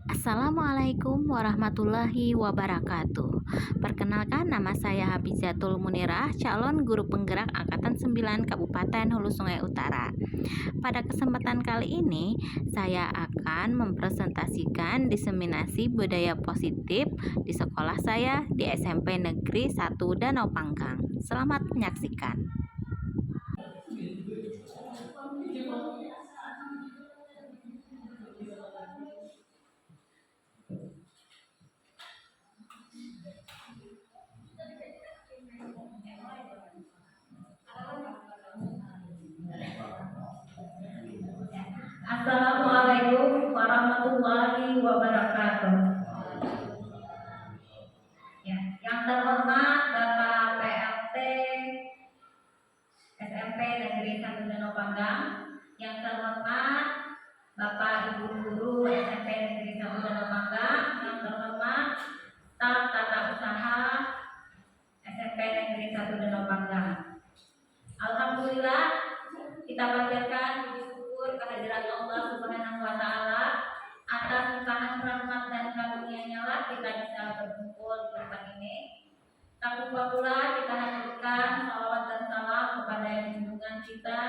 Assalamualaikum warahmatullahi wabarakatuh. Perkenalkan, nama saya Habizatul Munirah, calon guru penggerak Angkatan 9 Kabupaten Hulu Sungai Utara. Pada kesempatan kali ini, saya akan mempresentasikan diseminasi budaya positif di sekolah saya di SMP Negeri 1 Danau Panggang. Selamat menyaksikan. Assalamualaikum warahmatullahi wabarakatuh. Ya, yang terhormat Bapak PLT SMP Negeri 1 Danau Panggang, yang terhormat Bapak Ibu Guru SMP Negeri 1 Danau Panggang, yang terhormat staf tata usaha SMP Negeri 1 Danau Panggang. Alhamdulillah, kita panjatkan puji syukur kehadirat Allah Subhanahu wa taala atas limpahan rahmat dan karunia-Nya lah kita bisa berkumpul di tempat ini. Tak lupa pula kita haturkan salawat dan salam kepada junjungan kita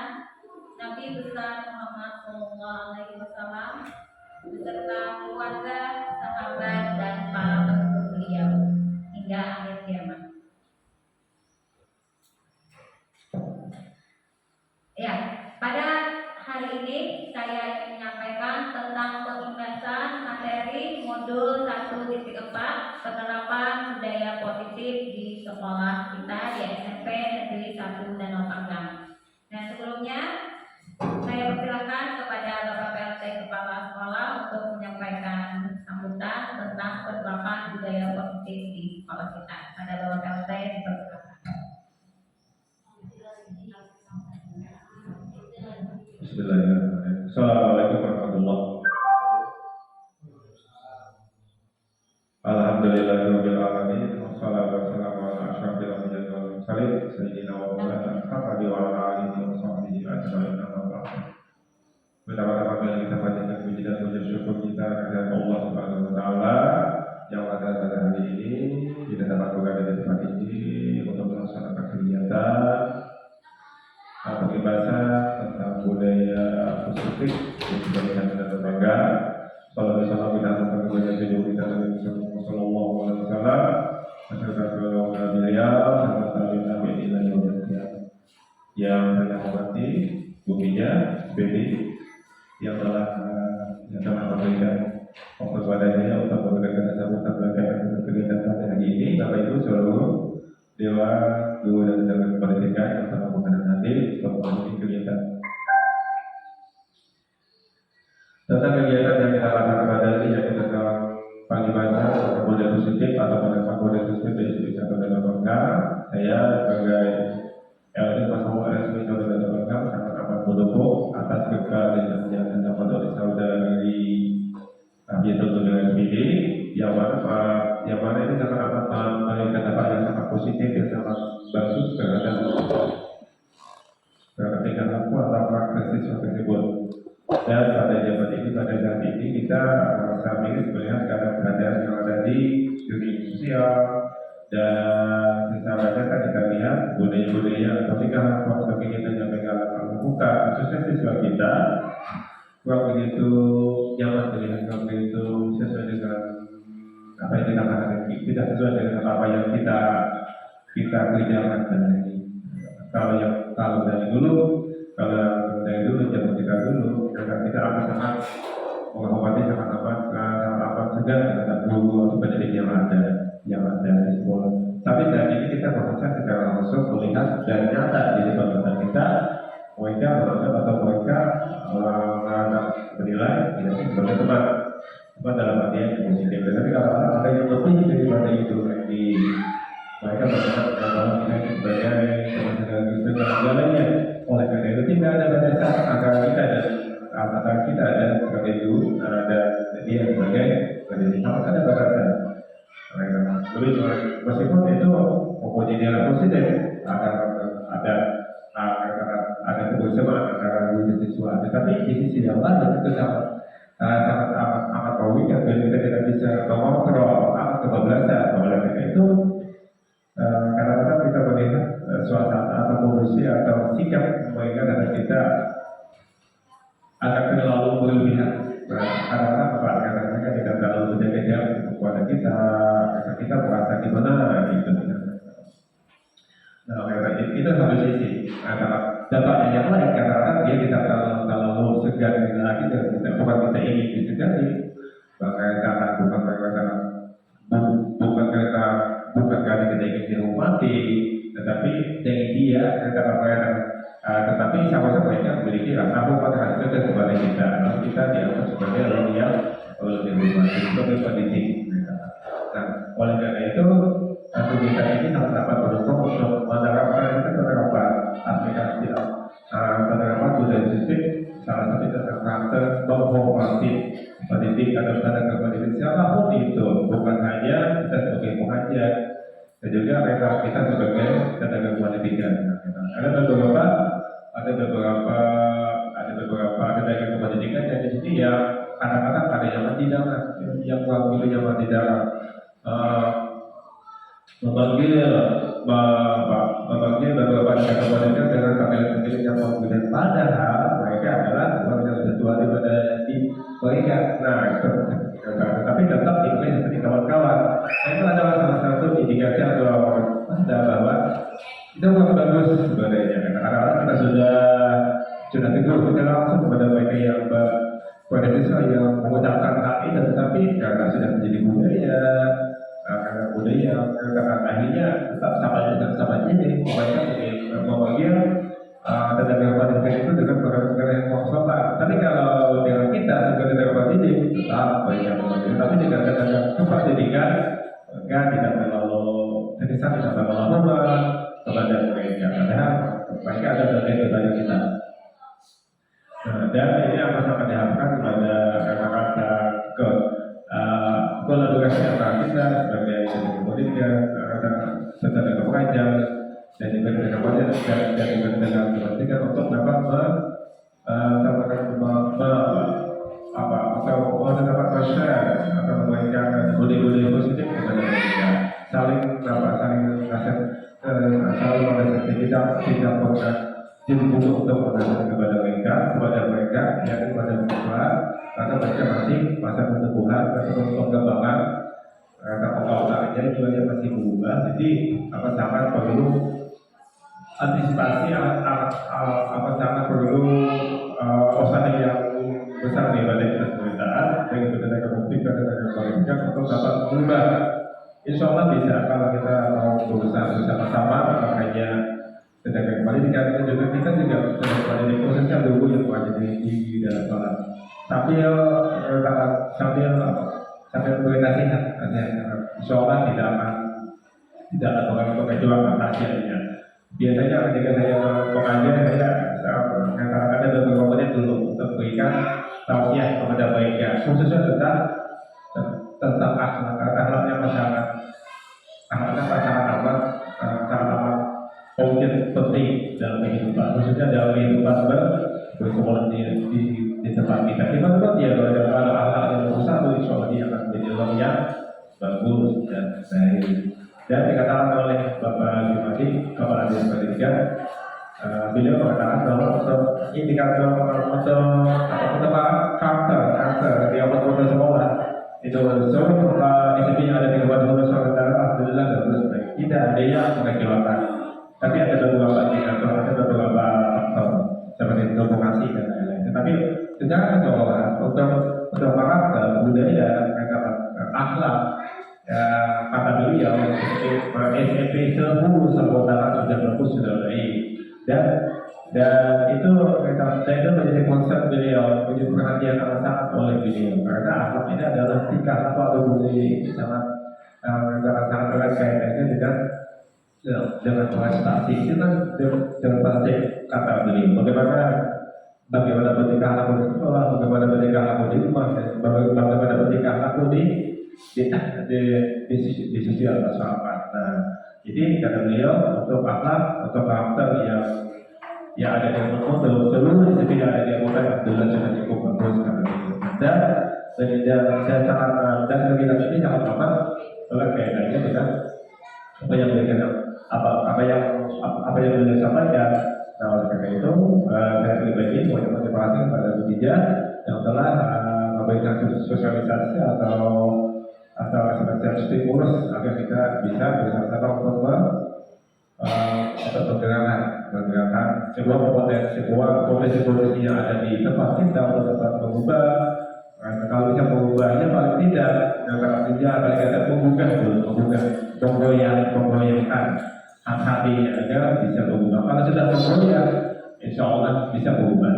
Nabi besar Muhammad Sallallahu Alaihi Wasallam beserta keluarga, sahabat dan para pendukung beliau hingga akhir kiamat. Ya, pada hari ini saya ingin menyampaikan tentang pengentasan materi modul 1.4 penerapan budaya positif di sekolah kita di SMP Negeri 1 Danau Panggang. Nah, sebelumnya saya persilakan kepada Bapak PLT Kepala Sekolah untuk menyampaikan sambutan tentang penerapan budaya positif di sekolah kita. Pada Bapak PLT dipersilakan. Bismillahirrahmanirrahim. Assalamualaikum warahmatullahi wabarakatuh. Alhamdulillahirabbil alamin. Wassalatu wassalamu ala asyrofil anbiya'i wal mursalin sayyidina wa maulana Muhammad wa ala alihi wa sahbihi ajma'in. Amma ba'd. Pertama-tama kali kita panjatkan puji dan puji syukur kita kepada Allah Subhanahu wa taala yang pada hari ini kita dapat berada di tempat ini untuk melaksanakan kegiatan pembahasan tentang budaya positif yang diberikan dan berbangga. Salam bersama kita tentang budaya hidup kita Nabi Sallallahu Alaihi Wasallam. Masyarakat keluarga beliau sama tabi'in tabi'in dan yang saya hormati buminya Bedi yang telah memberikan waktu padanya untuk memberikan sambutan berkaitan kegiatan pada hari ini. Bapak Ibu seluruh Dewan Guru dan Tenaga Pendidikan yang telah menghadiri untuk kegiatan tentang kegiatan yang kita lakukan pada ini yaitu tentang pagi baca budaya positif atau penerapan budaya positif di SD 1 Danau Panggang. Saya sebagai LT Pasmau RSP 1 Danau Panggang sangat amat mendukung atas kekayaan yang dapat oleh saudara dari Habizatul Munirah SPD yang mana ini sangat amat memberikan dampak yang sangat positif yang sangat bagus terhadap tingkat laku atau praktis siswa tersebut. Dan pada zaman ini, pada saat ini kita merasa miris melihat keadaan yang ada di dunia sosial dan misalnya kan kita lihat budaya-budaya atau tingkah laku kegiatan yang mereka lakukan khususnya siswa kita kurang begitu nyaman melihat, kurang begitu sesuai dengan apa yang kita katakan, tidak sesuai dengan apa yang kita kerjakan dari ini. Kalau dari dulu zaman kita dulu kita akan sangat menghormati sangat amat segan terhadap guru atau pendidik yang ada di sekolah. Tapi saat ini kita merasa secara langsung melihat dan nyata di depan mata kita mereka merasa atau mereka menilai tidak sebagai teman dalam artian yang positif. Tapi kalau ada yang lebih daripada itu lagi, mereka berharap bahwa kita sebagai teman-teman Kristen dan segalanya. Oleh karena itu tidak ada batasan antara kita dan sebagai guru ada dia sebagai pendidik harus ada batasan. Meskipun itu mempunyai nilai positif, ada kebersamaan antara guru dan siswa. Tetapi di sisi yang lain itu sangat amat mengingat bila kita tidak bisa mengontrol kebablasan oleh karena itu kadang-kadang kita melihat suasana atau kondisi atau sikap mengingat anak kita agak terlalu berlebihan. Kadang-kadang kadang-kadang kita terlalu menjaga jarak kepada kita, karena kita merasa gimana gitu. Nah, itu satu sisi. Nah, dampaknya yang lain kadang-kadang dia tidak terlalu segar lagi dan tidak bukan kita ingin disegari. Bukan karena kita ingin dihormati, tetapi dari dia tetapi sama-sama mereka memiliki rasa hormat terhadap kepada kita. Lalu kita dianggap sebagai orang yang lebih dihormati sebagai pendidik. Nah, oleh karena itu kita ini sangat dapat mendukung untuk menerapkan aplikasi penerapan budaya sistem salah satu tentang karakter menghormati pendidik atau tenaga pendidik siapapun itu, bukan hanya kita sebagai pengajar dan juga mereka kita sebagai tenaga pendidikan. Ada beberapa tenaga pendidikan yang di sini ya kadang-kadang ada yang mati dalam, yang wakilnya mati dalam. Memanggil beberapa tenaga pendidikan dengan panggilan yang kemudian padahal mereka adalah orang yang lebih tua daripada mereka. Nah, tapi tetap diklaim seperti kawan-kawan. Nah, itu adalah salah satu indikasi atau tanda bahwa itu bukan bagus sebenarnya. Kadang-kadang kita sudah tegur kita langsung kepada mereka yang pada siswa yang mengucapkan hal itu, tetapi karena sudah menjadi budaya. Karena budaya, karena akhirnya tetap sama ini mereka memanggil tenaga pendidikan itu dengan perkara yang sopan. Tapi kalau dengan kita sebagai tenaga pendidik tetap banyak memanggil, tapi dengan tenaga pendidikan mereka tidak terlalu terkesan tidak terlalu hormat kepada mereka. Padahal mereka ada bagian daripada kita. Dan ini akan sangat diharapkan kepada rekan-rekan kolaborasi antara kita sebagai pendidikan tenaga pengajar dan juga tenaga pengajar dan juga tenaga pendidikan untuk dapat mendapat share atau memberikan ide-ide positif kepada mereka, saling tidak pernah dibutuh untuk mengajar kepada mereka yang kepada siswa, karena mereka masih masa pertumbuhan atau pengembangan otaknya juga masih berubah. Jadi sangat perlu antisipasi, sangat perlu usaha yang besar daripada pemerintahan baik itu tenaga publik dan tenaga pendidikan untuk dapat berubah. Insya Allah bisa kalau kita mau berusaha bersama-sama, bukan hanya tenaga pendidikan juga kita juga tenaga pendidik khususnya dulu yang wajib di dalam kelas sambil bernasihat. Insya Allah tidak akan mengejualkan hasilnya. Biasanya ketika saya mengajar saya ada beberapa menit dulu untuk berikan tausiah kepada mereka khususnya tentang akhlaknya masyarakat. Akhlaknya sangat penting dalam kehidupan, khususnya dalam kehidupan bersekolah di tempat kita. Kita tetap ya kalau akhlak yang berusaha itu insya Allah dia akan menjadi orang yang bagus dan baik. Dan dikatakan oleh Bapak Jumadi, Kepala Dinas Pendidikan, beliau mengatakan bahwa untuk indikator untuk karakter di awal sekolah itu SMP yang ada di Kabupaten Nusantara alhamdulillah bagus baik. Tidak ada yang mengecewakan. Tapi ada beberapa indikator, ada beberapa faktor seperti vokasi dan lain-lain. Tetapi secara keseluruhan untuk karakter budaya, akhlak, kata beliau SMP seluruh sekolah sudah bagus sudah baik. Dan itu menjadi konsep beliau, menjadi perhatian sangat oleh beliau karena akhlak ini adalah tingkah laku atau budaya ini sangat erat kaitannya dengan prestasi. Itu kan dengan prestasi kata beliau bagaimana bertingkah laku di sekolah, bagaimana bertingkah laku di rumah, bagaimana bertingkah laku di sosial masyarakat. Nah, jadi kata beliau untuk akhlak, untuk karakter yang ada di mutu seluruh tidak ada di mutu adalah sudah cukup bagus kata beliau. dan saya sangat dan kegiatan ini sangat amat oleh kaitannya dengan apa yang beliau apa yang beliau sampaikan. Nah oleh karena itu saya pribadi banyak motivasi kepada Bu Dija yang telah memberikan sosialisasi atau semacam stimulus agar kita bisa bersama-sama untuk pergerakan sebuah potensi yang ada di tempat kita untuk dapat mengubah. Kalau bisa mengubahnya paling tidak, kalau tidak paling tidak menggoyahkan hati agar bisa berubah. Kalau sudah menggoyah, insya Allah bisa berubah.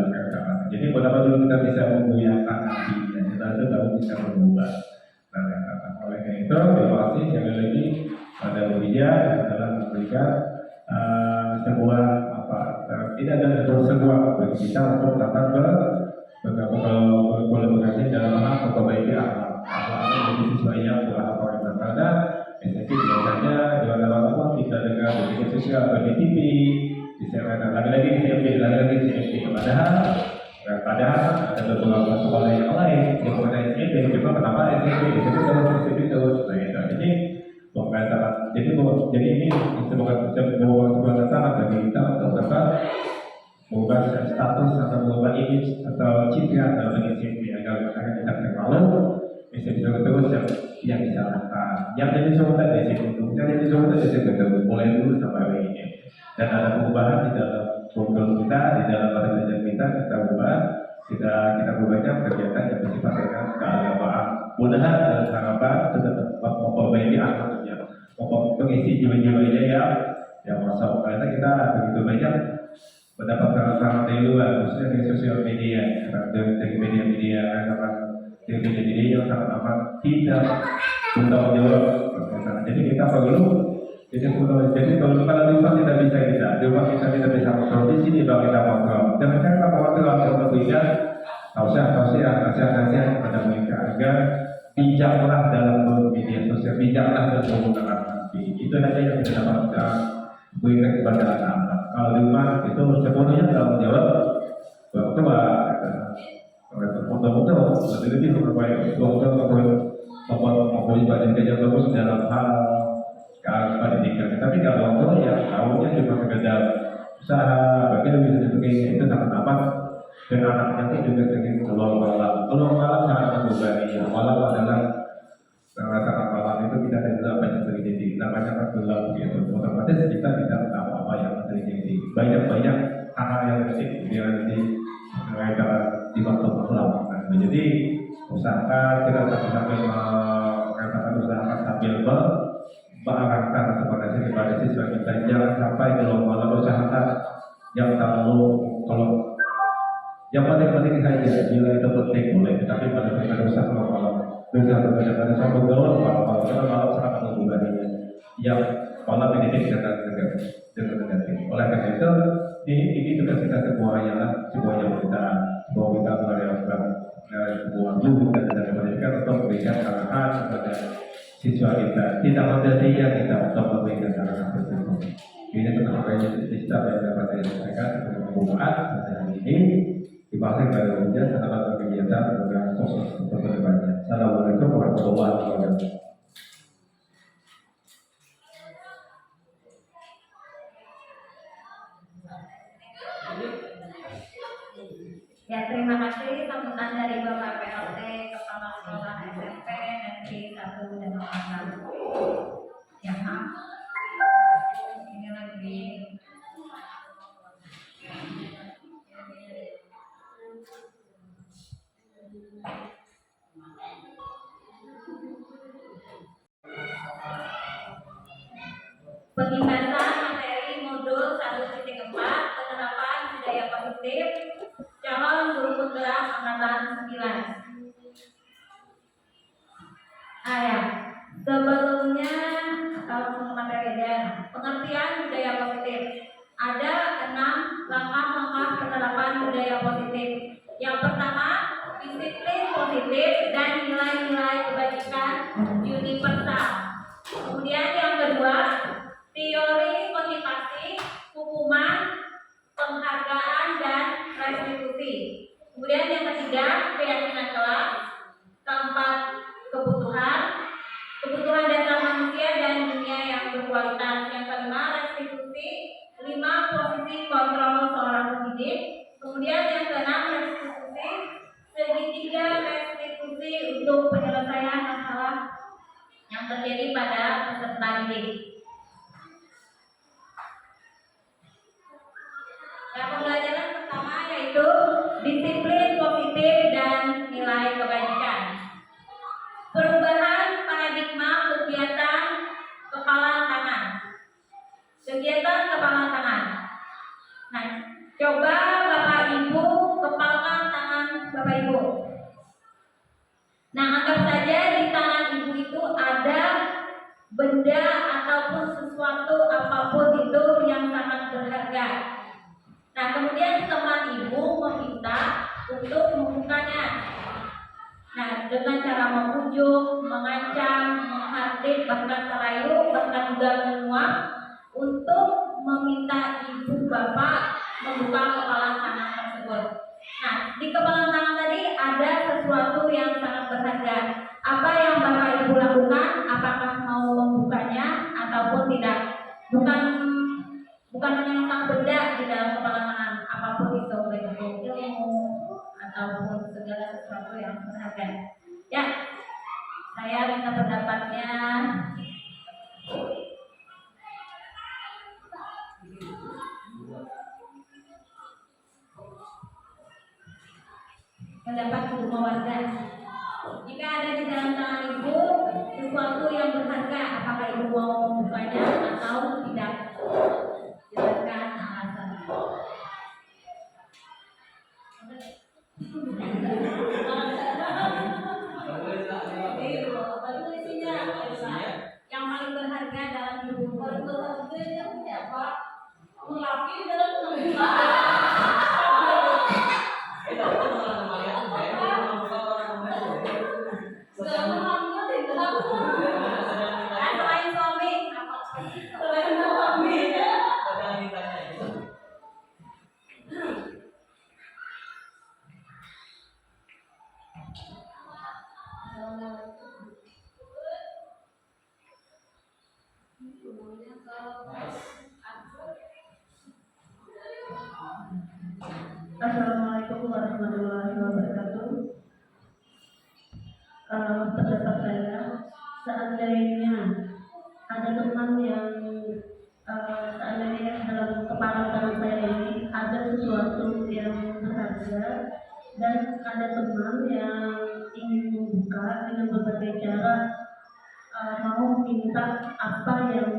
Jadi pada dulu kita bisa menggoyahkan hatinya, setelah itu baru bisa berubah. Nah, oleh karena itu, terima kasih sekali lagi pada Bu Dija yang telah memberikan sebuah tidak ada sebuah bagi kita untuk dapat berkolaborasi dalam hal memperbaiki akhlak menjadi sesuai yang berhak pada esensi biasanya di awal-awal kita dengar di media sosial atau di TV lagi-lagi di CFD padahal ada beberapa sekolah yang lain yang mengenai CFD cuma kenapa SMP terus jadi jadi ini sebuah tantangan bagi kita untuk dapat mengubah status atau mengubah image atau citra dalam SMP agar kita terlalu bisa terus yang disalahkan. Yang jadi contoh di sini, mulai dulu sampai hari ini. Dan ada perubahan di dalam program kita, di dalam belajar kita ubah, kita ubahnya kegiatan yang bersifat dengan keagamaan. Mudah-mudahan dan harapan tetap memperbaiki akhlaknya, mengisi jiwa-jiwanya yang masuk. Karena kita begitu banyak mendapat saran dari luar, khususnya dari sosial media, dari media-media yang sangat amat tidak bertanggung jawab. Jadi kita perlu jadi kalau rumah tidak bisa di rumah kita tidak bisa kontrol, di sini baru kita kontrol. Jangan kita kontrol untuk memberikan tausiah kepada mereka agar bijaklah dalam media sosial, bijaklah dalam menggunakan itu saja yang kita dapat berikan kepada anak-anak. Kalau di rumah itu sepenuhnya tanggung jawab orang tua. Betul-betul lebih memperbaiki mempunyai badan kerja bagus dalam hal pendidikan. Tapi kalau orang tua yang tahunya cuma sekedar usaha, bagi lebih sebagainya itu sangat amat. Dan anaknya itu juga sering keluar malam sangat membebani. Malam adalah sangat malam itu kita tidak banyak terjadi, namanya gelap gitu. Otomatis kita tidak tahu apa yang terjadi. Banyak hal yang yang di waktu malam. Jadi usahakan kita sambil mengatakan usahakan sambil mengarahkan kepada siswa kita jangan sampai kalau malam usahakan yang terlalu kalau yang penting saja bila itu penting boleh, tapi pada saat usaha malam pada saat bergaul malam sangat membebani yang malam ini dengan negatif. Oleh karena itu ini tugas kita semuanya kita melakukan sebuah guru dan pendidikan untuk memberikan arahan kepada siswa kita, tidak mendasarnya kita untuk memberikan arahan tersebut. Ini tentang kita yang dapat saya sampaikan sebagai pembukaan pada hari ini. Terima kasih kepada Bu Dija selamat berkegiatan dengan sukses untuk kedepannya. Assalamualaikum warahmatullahi wabarakatuh. Ya, terima kasih sambutan dari Bapak PLT Kepala Sekolah SMP Negeri 1 Danau Panggang. Ya, ini lagi. Pembahasan materi modul 1.4 penerapan budaya positif calon guru penggerak angkatan 9. Sebelumnya materi pengertian budaya positif. Ada 6 langkah-langkah penerapan budaya positif. Yang pertama, disiplin positif dan nilai-nilai kebajikan universal. Kemudian yang kedua, teori motivasi, hukuman, penghargaan dan restitusi. Kemudian yang ketiga, keyakinan kelas. untuk penyelesaian masalah yang terjadi pada peserta didik. Yang pembelajaran pertama yaitu disiplin positif dan nilai kebajikan. Perubahan paradigma kegiatan kepalan tangan. Kegiatan kepalan tangan. Nah, coba Bapak Ibu kepalkan tangan Bapak Ibu. Nah, anggap saja di tangan Ibu itu ada benda ataupun sesuatu apapun itu yang sangat berharga. Nah, kemudian teman Ibu meminta untuk membukanya. Nah, dengan cara membujuk, mengancam, menghardik, bahkan merayu, bahkan juga menguap untuk meminta Ibu Bapak membuka kepala tangan tersebut. Nah, di kepala tangan tadi ada sesuatu yang sangat berharga. Apa yang Bapak Ibu lakukan? Apakah mau membukanya ataupun tidak? Bukan menyimpan benda di dalam kepala tangan, apapun itu, baik itu ilmu ataupun segala sesuatu yang berharga. Ya, saya minta pendapatnya. Pendapat semua warga. Jika ada di dalam tangan Ibu sesuatu yang berharga, apakah Ibu mau membukanya atau tidak? Jelaskan alasan. Yang paling berharga dalam hidup apa? Laki dalam selain suami. Assalamualaikum warahmatullahi wabarakatuh. Pendapat saya, seandainya ada teman yang seandainya dalam kepala tangan saya ini ada sesuatu yang berharga dan ada teman yang ingin membuka dengan berbagai cara, mau minta apa yang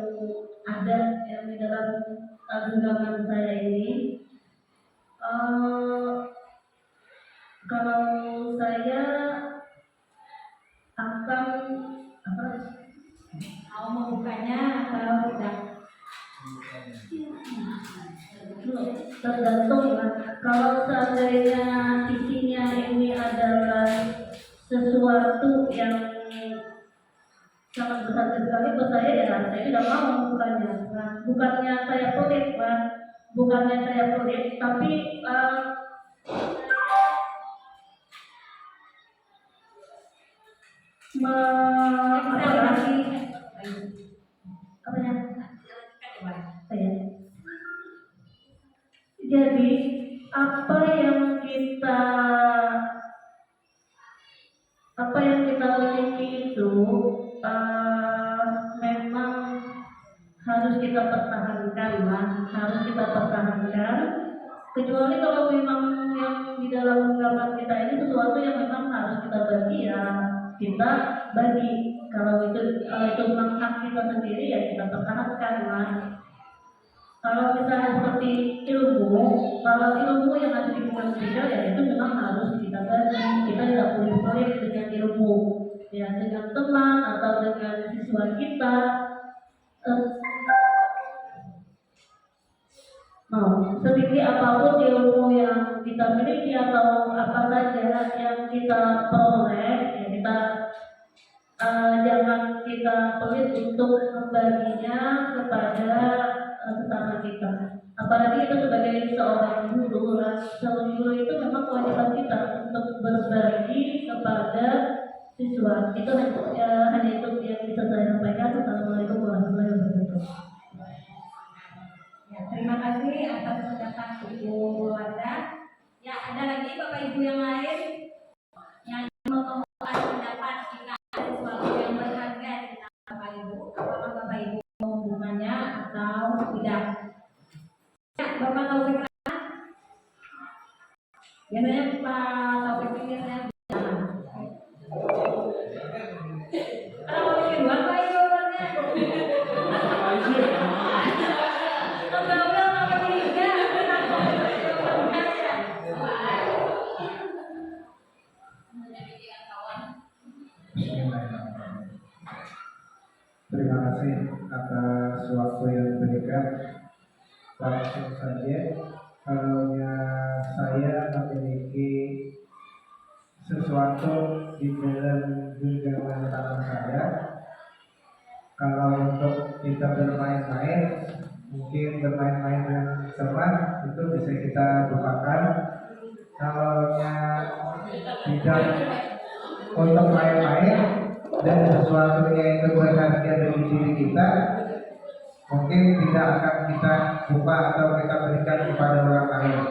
ada yang di dalam genggaman saya ini. Kalau saya akan Mau membukanya atau tidak? tergantung ya. Kalau seandainya isinya ini adalah sesuatu yang sangat berharga sekali buat saya, ya saya tidak mau membukanya. Nah, bukannya saya pelit, tapi jadi apa yang kita miliki itu memang harus kita pertahankan, kecuali kalau memang yang di dalam genggaman kita ini sesuatu yang memang harus kita bagi, ya kita bagi. Kalau itu memang hak kita sendiri, ya kita pertahankan lah. Kalau misalnya seperti kalau ilmu yang ada di bukan kita, ya itu memang harus kita bagi. Kita tidak boleh pelit dengan ilmu, ya dengan teman atau dengan siswa kita. Sedikit apapun ilmu yang kita miliki atau apa saja yang kita peroleh, ya kita jangan kita pelit untuk membaginya kepada sesama kita. Apalagi kita sebagai seorang guru, seorang guru itu memang kewajiban kita untuk berbagi kepada siswa. Itu hanya itu yang bisa saya sampaikan. Assalamualaikum warahmatullahi wabarakatuh. Ya, terima kasih atas pendapat Ibu Wanda. Ya, ada lagi Bapak Ibu yang lain yang mengemukakan pendapat Bismillahirrahmanirrahim. Terima kasih atas waktu yang diberikan. Langsung saja, kalau saya memiliki sesuatu di dalam genggaman tangan saya, kalau untuk kita bermain-main, mungkin bermain-main dengan teman itu bisa kita lupakan. Kalau tidak untuk main-main dan sesuatu yang itu berharga bagi diri kita, mungkin tidak akan kita lupa atau kita berikan kepada orang lain.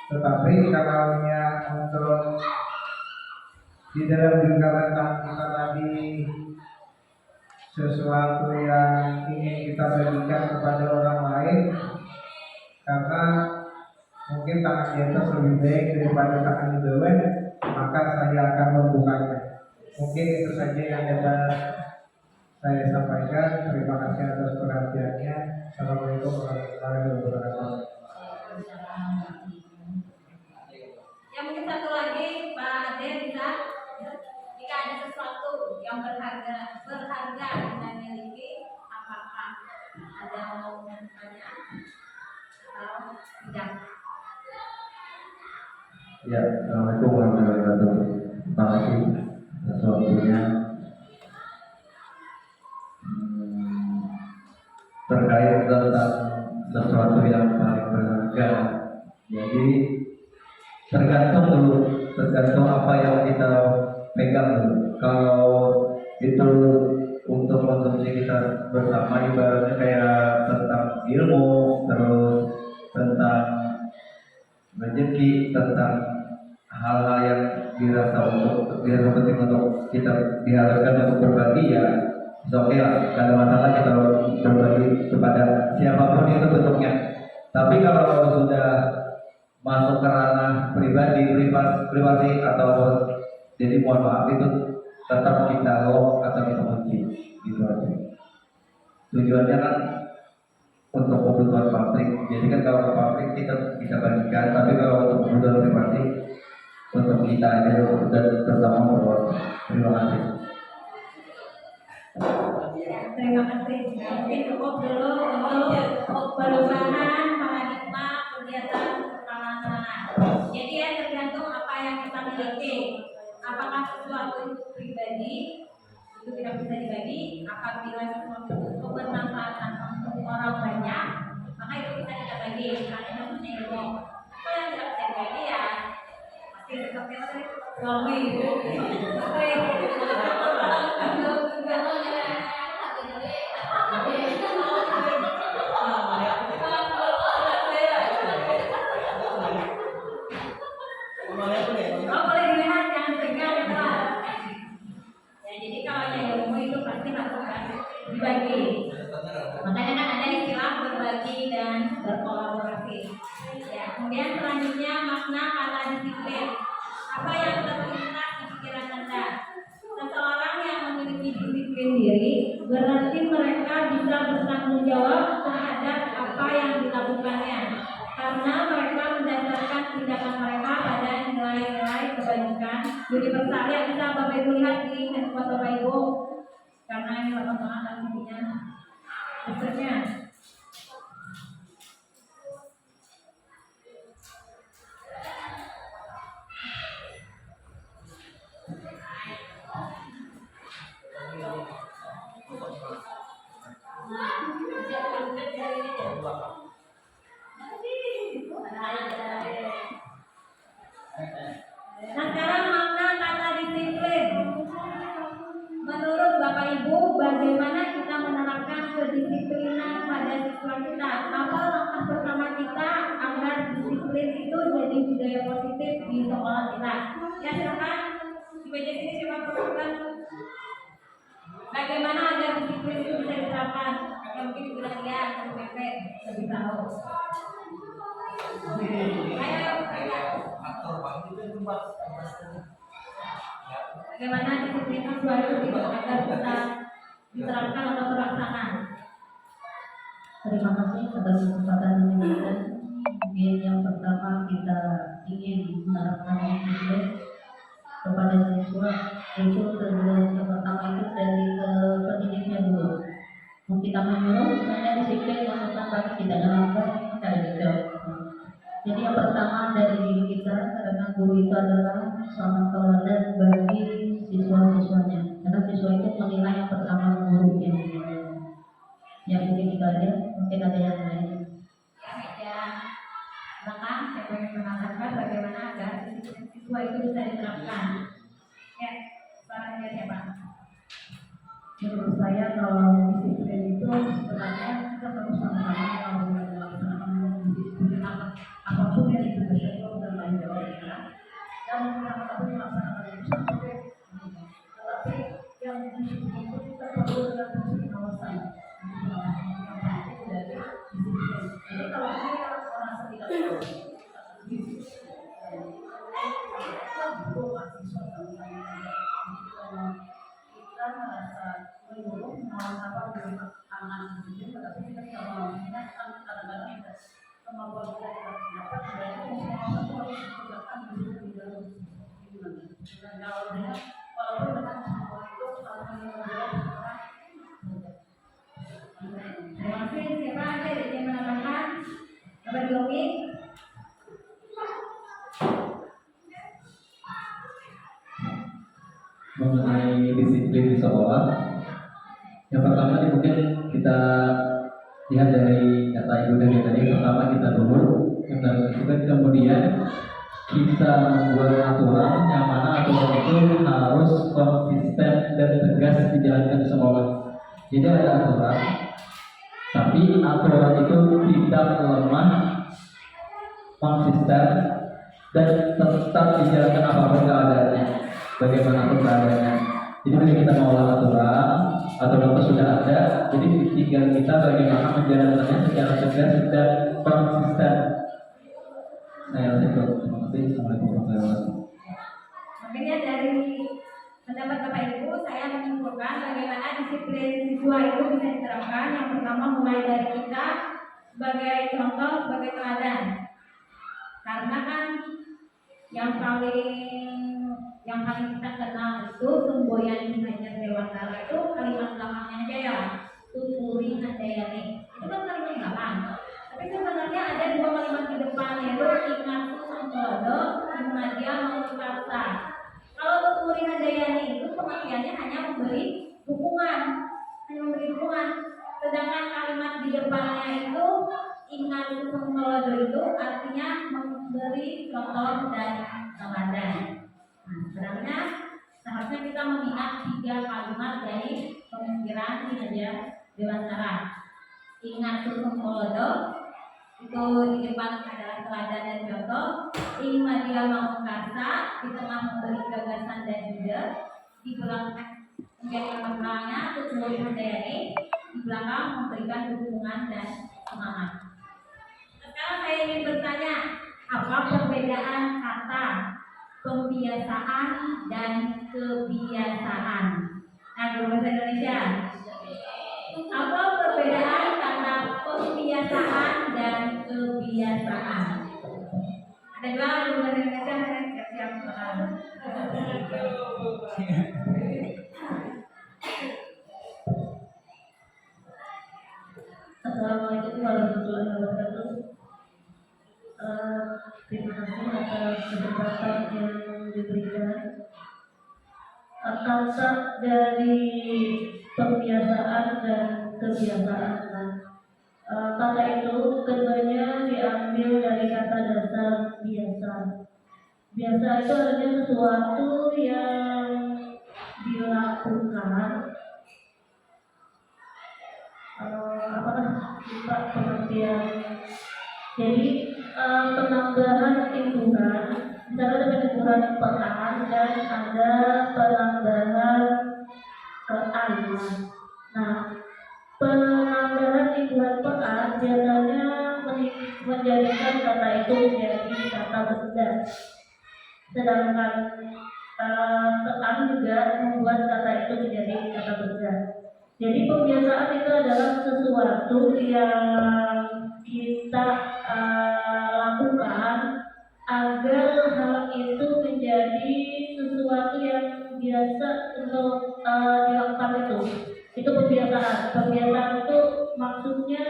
Tetapi kalau untuk di dalam genggaman tangan kita tadi sesuatu yang ingin kita berikan kepada orang lain, karena mungkin tangan di atas lebih baik daripada tangan di bawah, maka saya akan membukanya. Mungkin itu saja yang dapat saya sampaikan. Terima kasih atas perhatiannya. Assalamualaikum warahmatullahi wabarakatuh. Yang mungkin satu lagi, Pak Ade bisa, jika ada sesuatu yang berharga kita miliki, apakah ada mau bertanya atau tidak? Ya, Assalamualaikum warahmatullahi wabarakatuh. Terima kasih atas waktunya. Terkait tentang sesuatu yang paling berharga, jadi tergantung apa yang kita pegang dulu. Kalau itu untuk konsumsi kita bersama, ibaratnya kayak tentang ilmu, terus tentang rezeki, tentang hal-hal yang dirasa penting untuk kita diharuskan untuk berbagi, ya oke lah, gak ada masalah kita berbagi kepada siapapun itu bentuknya. Tapi kalau sudah masuk ke ranah privasi atau jadi mohon maaf, itu tetap kita lock atau kita kunci gitu aja. Tujuannya kan untuk kebutuhan pabrik. Jadi kan kalau ke pabrik kita bisa bagikan, tapi kalau untuk kebutuhan pribadi untuk kita aja dan terutama untuk. Terima kasih. Terima kasih. Mungkin cukup dulu untuk perubahan paradigma kegiatan pertanaman. Jadi ya tergantung apa yang kita miliki. Apakah sesuatu itu pribadi itu tidak bisa dibagi. Apabila sesuatu itu bermanfaat untuk orang banyak, maka itu bisa kita bagi. Misalnya contohnya ilmu. Apa yang tidak bisa dibagi ya pasti seperti apa tadi? Suami. Dibagi. Makanya kan ada istilah berbagi dan berkolaborasi. Ya, kemudian selanjutnya makna kata disiplin. Apa yang terlintas di pikiran Anda? Seseorang yang memiliki disiplin diri berarti mereka bisa bertanggung jawab terhadap apa yang dilakukannya, karena mereka mendasarkan tindakan mereka pada nilai-nilai kebajikan universal. Ya, bisa Bapak Ibu lihat di handphone Bapak Ibu, karena ini lama-lama nantinya maksudnya. Nah, sekarang makna kata disiplin. Menurut Bapak Ibu, bagaimana kita menerapkan kedisiplinan pada siswa kita? Apa langkah pertama kita agar disiplin itu jadi budaya positif di sekolah kita? Ya, silakan di meja sini siapa perwakilan? Bagaimana agar disiplin itu bisa diterapkan? Ya, mungkin dibilang ya, PP lebih tahu. Ayo. Bagaimana disiplin suatu itu agar bisa diterapkan atau terlaksana? Terima kasih atas kesempatan yang diberikan. Mungkin yang pertama kita ingin menerapkan disiplin. kepada siswa itu yang pertama itu dari pendidiknya dulu. Kita menyuruh hanya disiplin melakukan tapi tidak melanggar kita gitu. Jadi yang pertama dari diri kita, karena guru itu adalah seorang teladan bagi siswa-siswanya. Karena siswa itu menilai yang pertama gurunya. Yang mungkin itu aja, mungkin ada yang lain. Ya, silakan saya ingin menanyakan bagaimana agar disiplin siswa itu bisa diterapkan. Ya, suaranya siapa? Menurut saya kalau disiplin itu sebenarnya kita perlu sama-sama kalau melaksanakan disiplin apapun yang itu terjadi dan lain sebagainya. Dan sama-sama melaksanakan itu sampai tetapi yang disiplin itu kita perlu dengan fungsi pengawasan. Jadi kalau kita merasa tidak perlu kita merasa menyuruh apa anak sendiri, tetapi kita tidak melakukannya kadang-kadang kita kemampuan kita tidak dapat, berarti semua harus ditegakkan di dalam dan jawabnya walaupun dengan semua itu sama dengan Terima kasih. Siapa ada yang menambahkan? Bapak Diomi? Mengenai disiplin di sekolah, yang pertama nih mungkin kita lihat dari kata ibu dari tadi. Pertama kita dulu yang dari kemudian kita membuat aturan yang mana aturan itu harus konsisten dan tegas dijalankan di sekolah. Jadi ada aturan, tapi aturan itu tidak lemah, konsisten dan tetap dijalankan apapun keadaannya, bagaimanapun keadaannya. Jadi ketika kita mengolah aturan itu sudah ada, jadi tinggal kita bagaimana menjalankannya secara tegas dan konsisten. Saya rasa itu. Terima kasih. Assalamualaikum warahmatullahi wabarakatuh. Makanya dari pendapat Bapak Ibu, saya menyimpulkan bagaimana disiplin siswa itu bisa diterapkan. Yang pertama mulai dari kita sebagai contoh, sebagai teladan. Karena kan yang paling kita kenal itu semboyan Hajar Dewantara itu kalimat belakangnya aja ya, tuturi handayani. Itu kan kalimat belakang. Tapi sebenarnya ada dua kalimat di depan, yaitu ingat sangkodo, imadia mengukarsa. Kalau tuturi handayani itu pengertiannya hanya memberi dukungan, Sedangkan kalimat di depannya itu ingat sangkodo itu artinya memberi contoh dan teladan. Nah, sebenarnya seharusnya kita mengingat 3 kalimat dari pemikiran Ki Hajar Dewantara. Ingat sangkodo itu di depan adalah teladan dan contoh. Imadia mengukarsa di tengah memberi gagasan dan ide. Di belakang kemudian yang belakangnya tuturi handayani, di belakang memberikan dukungan dan semangat. Sekarang saya ingin bertanya, apa perbedaan kata pembiasaan dan kebiasaan? Nah, guru bahasa Indonesia. Apa perbedaan kata pembiasaan dan kebiasaan? Ada 2 guru bahasa Indonesia yang siap-siap. Assalamualaikum warahmatullahi wabarakatuh. Terima kasih atas kesempatan yang diberikan. Kata dari pembiasaan dan kebiasaan. Kata itu keduanya diambil dari kata dasar biasa. Biasa itu artinya sesuatu yang dilakukan. Lupa pengertian. Jadi penambahan imbuhan, misalnya ada imbuhan pekan dan ada penambahan ayat. Nah, penambahan imbuhan pekan biasanya menjadikan kata itu menjadi kata benda. Sedangkan pekan juga membuat kata itu menjadi kata benda. Jadi pembiasaan itu adalah sesuatu yang kita lakukan agar hal itu menjadi sesuatu kebiasaan itu maksudnya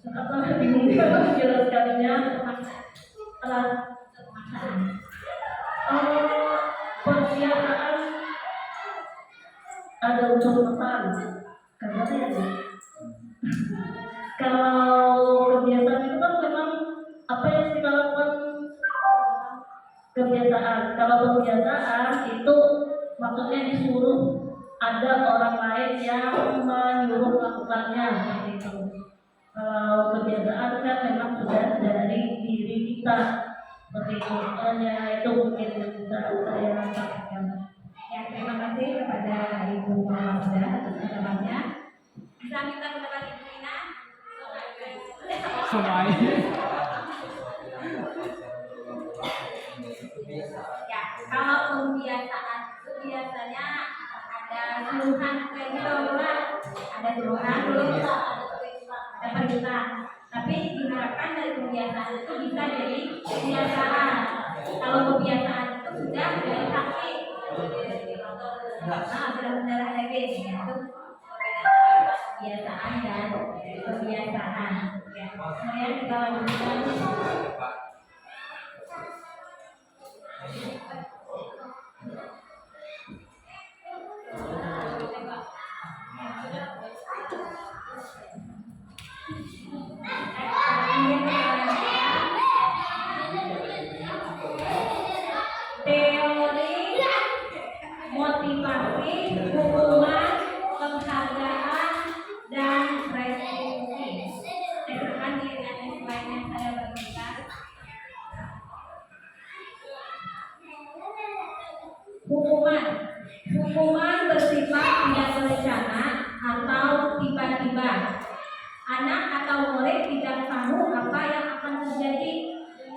apa bingung menjelaskannya. Perbiasaan ada unsur pesan karena ya kalau kebiasaan itu kan memang apa yang kita lakukan kebiasaan. Kalau kebiasaan itu maksudnya disuruh ada orang lain yang menyuruh melakukannya seperti itu. Kalau kebiasaan kan memang sudah dari diri kita seperti itu. Hanya itu mungkin yang bisa saya sampaikan. Ya, terima kasih kepada Ibu Mawada atas penjelasannya. Bisa minta pendapat Ibu Ina? Ya, kalau kebiasaan itu biasanya ada suruhan kayak gitu lah, ada suruhan dulu, ada perintah. Tapi diharapkan dari kebiasaan itu bisa jadi kebiasaan. Kalau kebiasaan itu sudah jadi kaki, sudah mendarah daging, itu kebiasaan dan kebiasaan. Ya, kemudian kita lanjutkan. Teori, motivasi, hukuman, penghargaan, dan restitusi. Silakan dilihat slide yang saya bagikan. Hukuman bersifat tidak berencana atau tiba-tiba. Anak atau murid tidak tahu apa yang akan terjadi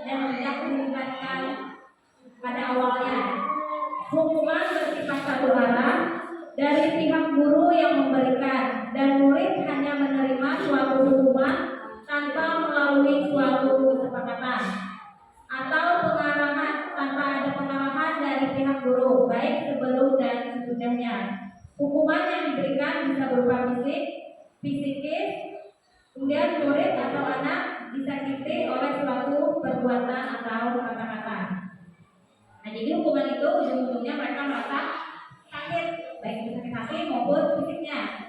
dan tidak dilibatkan pada awalnya. Hukuman bersifat satu arah dari pihak guru yang memberikan, dan murid hanya menerima suatu hukuman tanpa melalui suatu kesepakatan atau pengarahan, tanpa ada pengarahan dari pihak guru baik sebelum dan sesudahnya. Hukuman yang diberikan bisa berupa psikis, kemudian murid atau anak disakiti oleh suatu perbuatan atau kata-kata. Nah, jadi hukuman itu ujung-ujungnya mereka merasa sakit, baik itu sakit hati maupun fisiknya.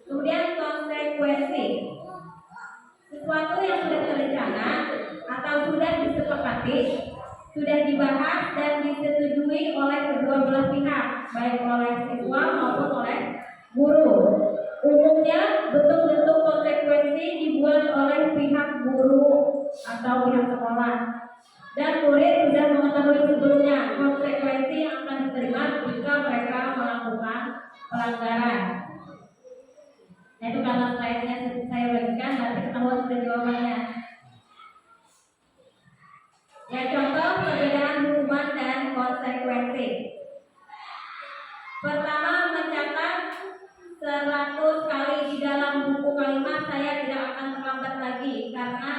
Kemudian konsekuensi, sesuatu yang sudah terencana atau sudah disepakati, sudah dibahas dan disetujui oleh kedua belah pihak, baik oleh siswa maupun oleh guru. Umumnya bentuk-bentuk konsekuensi dibuat oleh pihak guru atau pihak sekolah, dan murid sudah mengetahui sebelumnya konsekuensi yang akan diterima jika mereka melakukan pelanggaran. Nah, itu karena slide-nya saya bagikan, nanti ketahuan sudah jawabannya. Ya, contoh perbedaan hukuman dan konsekuensi. Pertama, mencatat 100 kali di dalam buku kalimat saya tidak akan terlambat lagi karena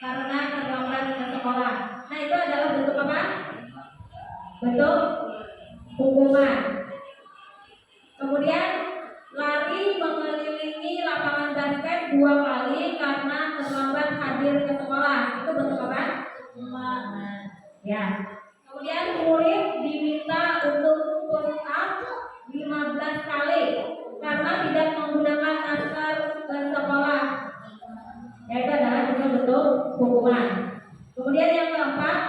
terlambat ke sekolah. Nah, itu adalah bentuk apa? Bentuk hukuman. Kemudian lari mengelilingi lapangan basket 2 kali karena terlambat hadir ke sekolah. Itu bentuk apa? Ya. Kemudian murid diminta untuk push up 15 kali karena tidak menggunakan masker ke sekolah. Ya, itu adalah juga bentuk hukuman. Kemudian yang keempat,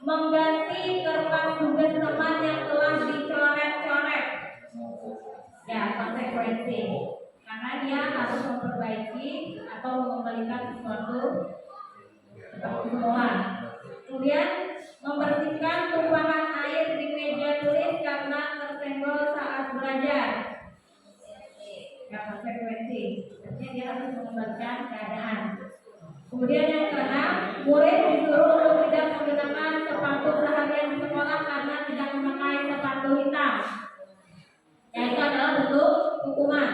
mengganti kertas tugas teman yang telah dicoret-coret. Ya, konsekuensi. Karena dia harus memperbaiki atau mengembalikan sesuatu seperti semua. Kemudian membersihkan tumpahan air di meja tulis karena tersenggol saat belajar. Ya, konsekuensi. Artinya dia harus mengembalikan keadaan. Kemudian yang keenam, murid disuruh untuk tidak menggunakan sepatu seharian di sekolah karena tidak memakai sepatu hitam. Ya, itu adalah bentuk hukuman.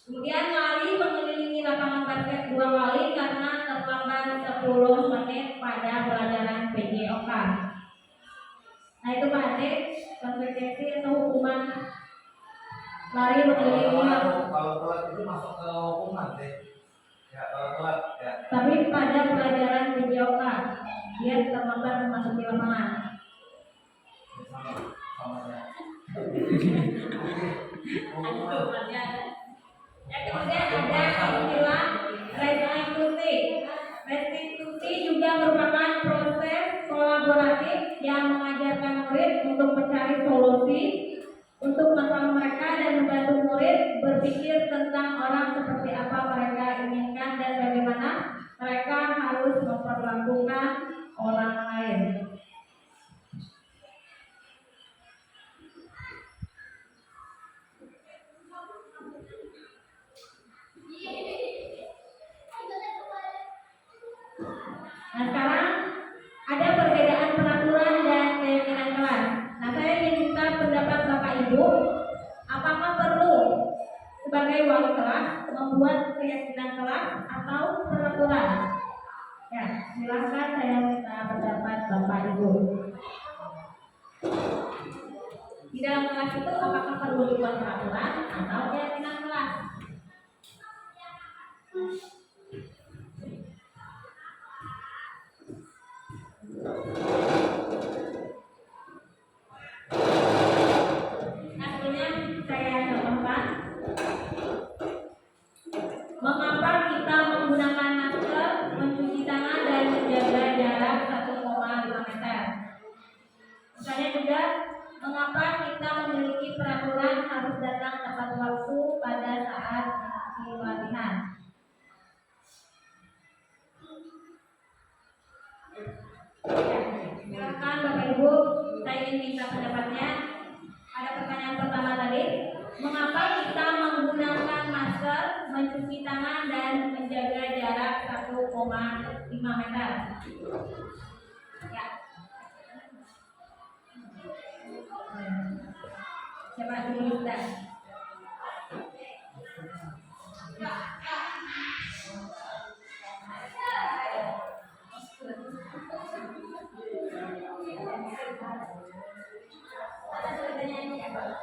Kemudian lari mengelilingi lapangan basket 2 kali karena terlambat 10 menit pada pelajaran PJOK. Nah, itu Pak Adik, konsekuensi atau hukuman lari mengelilingi. Kalau telat itu masuk ke hukuman deh. Ya kalau telat ya. Tapi pada pelajaran videokan dia terlambat memasuki lapangan. Sama ya. Yang kemudian ada istilah restitusi. Restitusi juga merupakan proses kolaboratif yang mengajarkan murid untuk mencari solusi untuk masalah mereka dan membantu murid berpikir tentang orang seperti apa mereka inginkan dan bagaimana mereka harus memperlakukan orang lain. Nah sekarang ada perbedaan peraturan dan keyakinan kelas. Nah saya ingin minta pendapat Bapak Ibu, apakah perlu sebagai wali kelas membuat keyakinan kelas atau peraturan? Ya, silakan saya minta pendapat Bapak Ibu. Di dalam kelas itu apakah perlu dibuat peraturan atau keyakinan kelas? Nah, sebelumnya saya contohkan mengapa kita menggunakan masker, mencuci tangan dan menjaga jarak 1,5 meter. Misalnya juga mengapa kita memiliki peraturan harus datang tepat waktu pada saat mengikuti latihan. Silakan Bapak Ibu, saya ingin minta pendapatnya. Ada pertanyaan pertama tadi, mengapa kita menggunakan masker, mencuci tangan dan menjaga jarak 1,5 meter? Ya. Siapa dulu kita?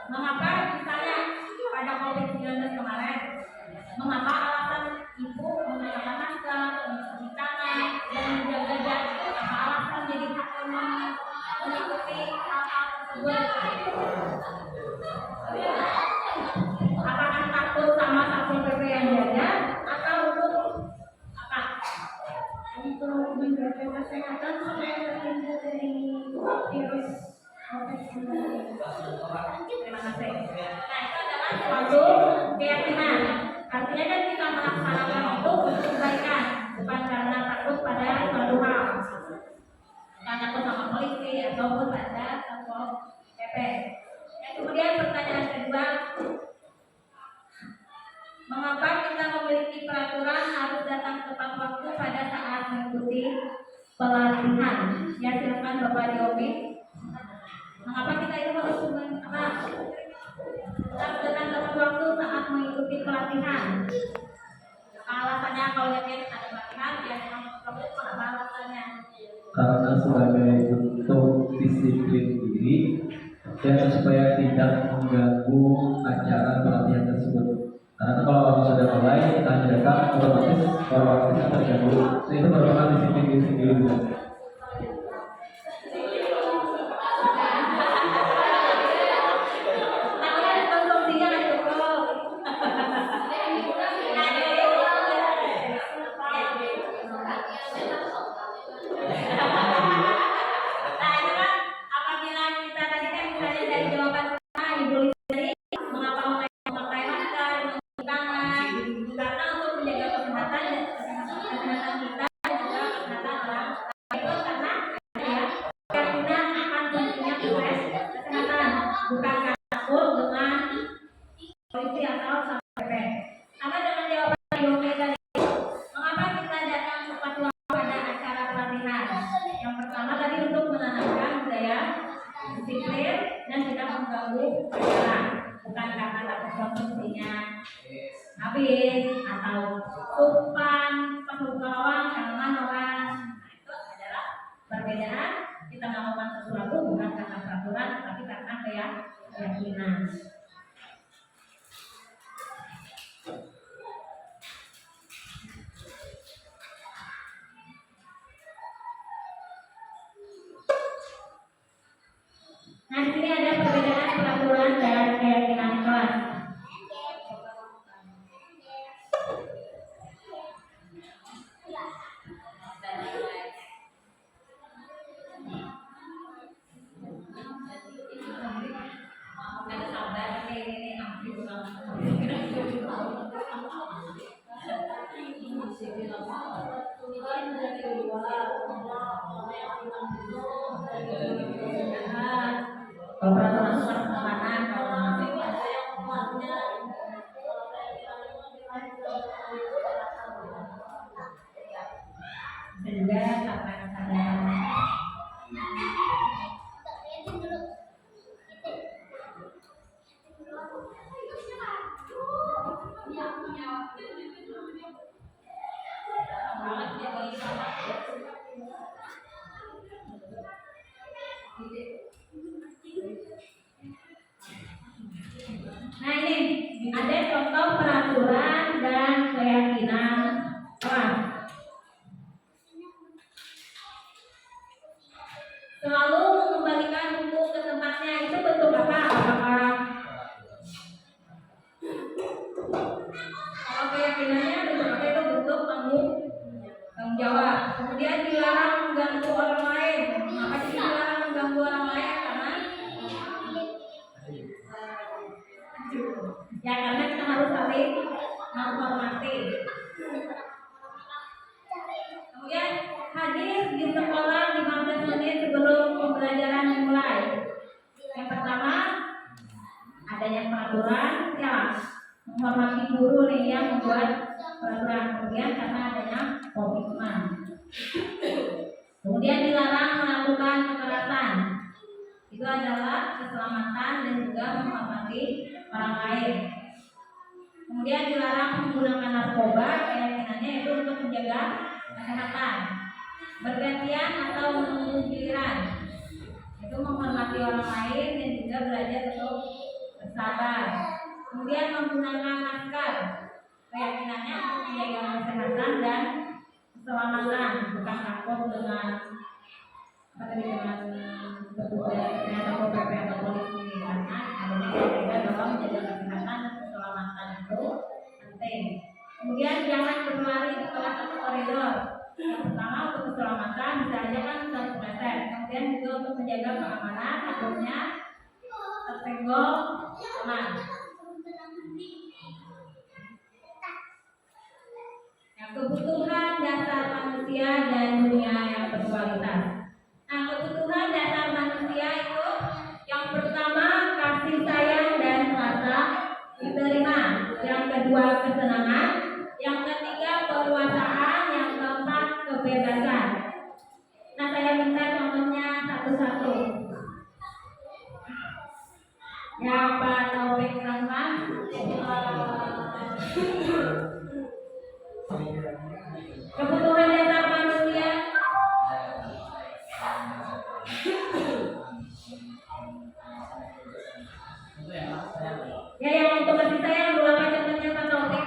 Mengapa misalnya pada COVID-19 kemarin, mengapa alasan ibu menggunakan masker, mencuci tangan, dan menjaga jarak? Apa alasan jadi takut mengikuti hal-hal tersebut? Apakah takut sama satpol pp yang jaga atau untuk apa? Untuk menjaga kesehatan supaya terhindar dari virus COVID-19. Terima kasih. Nah, itu adalah suatu keyakinan. Artinya kan kita melaksanakan itu untuk kebaikan, bukan karena takut pada suatu hal. Karena takut sama polisi ataupun pada satpol pp. Dan kemudian pertanyaan kedua, mengapa kita memiliki peraturan harus datang tepat waktu pada saat mengikuti pelatihan? Ya silakan Bapak Diomi. Mengapa kita itu harus datang tepat waktu saat mengikuti pelatihan? Alasannya kalau yakin ada pelatihan, ya memang tepat waktu. Apa alasannya? Karena sebagai bentuk disiplin diri dan supaya tidak mengganggu acara pelatihan tersebut. Karena kalau orang sudah mulai kita hanya datang, otomatis orang tidak terganggu. Itu merupakan disiplin diri sendiri. Habis atau umpan pengetahuan kalangan orang. Nah, itu adalah perbedaan. Kita melakukan sesuatu bukan karena peraturan, tapi karena keyakinan. ini ambil kalau peraturan surat kemana juga sampai sana. Nah ini ada contoh peraturan dan keyakinan kelas. Selalu mengembalikan buku ke tempatnya itu bentuk apa? Apakah kalau keyakinannya bentuk apa itu bentuk tanggung jawab. Kemudian dilarang mengganggu orang lain. Maka dilarang mengganggu orang lain karena ya karena kita harus saling menghormati. Kemudian hadir di sekolah 15 menit sebelum pembelajaran dimulai. Yang pertama adanya peraturan ya menghormati guru nih yang membuat peraturan. Kemudian karena adanya komitmen. Kemudian dilarang melakukan kekerasan. Itu adalah keselamatan dan juga menghormati orang lain. Kemudian dilarang menggunakan narkoba, keyakinannya itu untuk menjaga kesehatan. Bergantian atau menunggu giliran, itu menghormati orang lain dan juga belajar untuk bersabar. Kemudian menggunakan masker, keyakinannya untuk menjaga kesehatan dan keselamatan, bukan takut dengan petugas atau PP atau polisi, karena adanya kaidah bahwa menjaga kesehatan dan keselamatan itu penting. Kemudian jangan berlari di kelas atau koridor. Yang pertama untuk keselamatan bisa aja kan terpleset. Kemudian juga untuk menjaga keamanan, takutnya tersenggol teman. Yang kebutuhan dasar manusia dan dunia yang berkualitas. Nah, kebutuhan dasar manusia itu yang pertama kasih sayang dan rasa diterima. Yang kedua kesenangan. Yang ketiga penguasaan. Yang keempat kebebasan. Nah, saya minta contohnya satu-satu. Ya, Pak Taufik Rahman. Kebutuhan dasar manusia. Ya, yang untuk kasih sayang dulu apa contohnya Pak Taufik?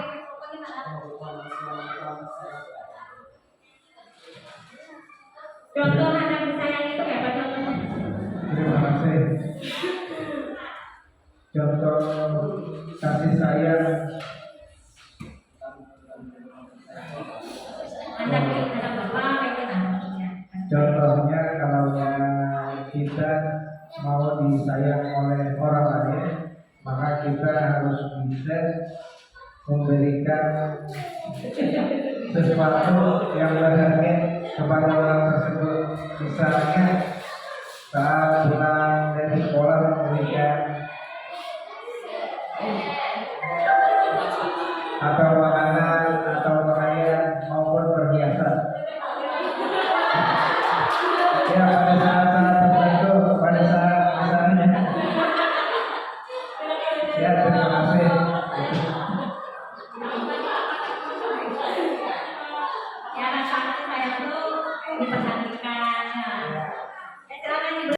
Contoh anak disayang itu kayak apa contohnya? Terima kasih. Contoh kasih sayang Anak bapak kayak gimana? contohnya kalau kita mau disayang oleh orang lain, maka kita harus bisa memberikan sesuatu yang berharga kepada orang tersebut. Misalnya saat pulang dari sekolah memberikan atau makanan atau pakaian maupun perhiasan. Ya, pada saat-saat tertentu, pada saat misalnya. Ya, terima kasih. Ya, rasa kasih sayang itu diperhatikan. Silakan Ibu.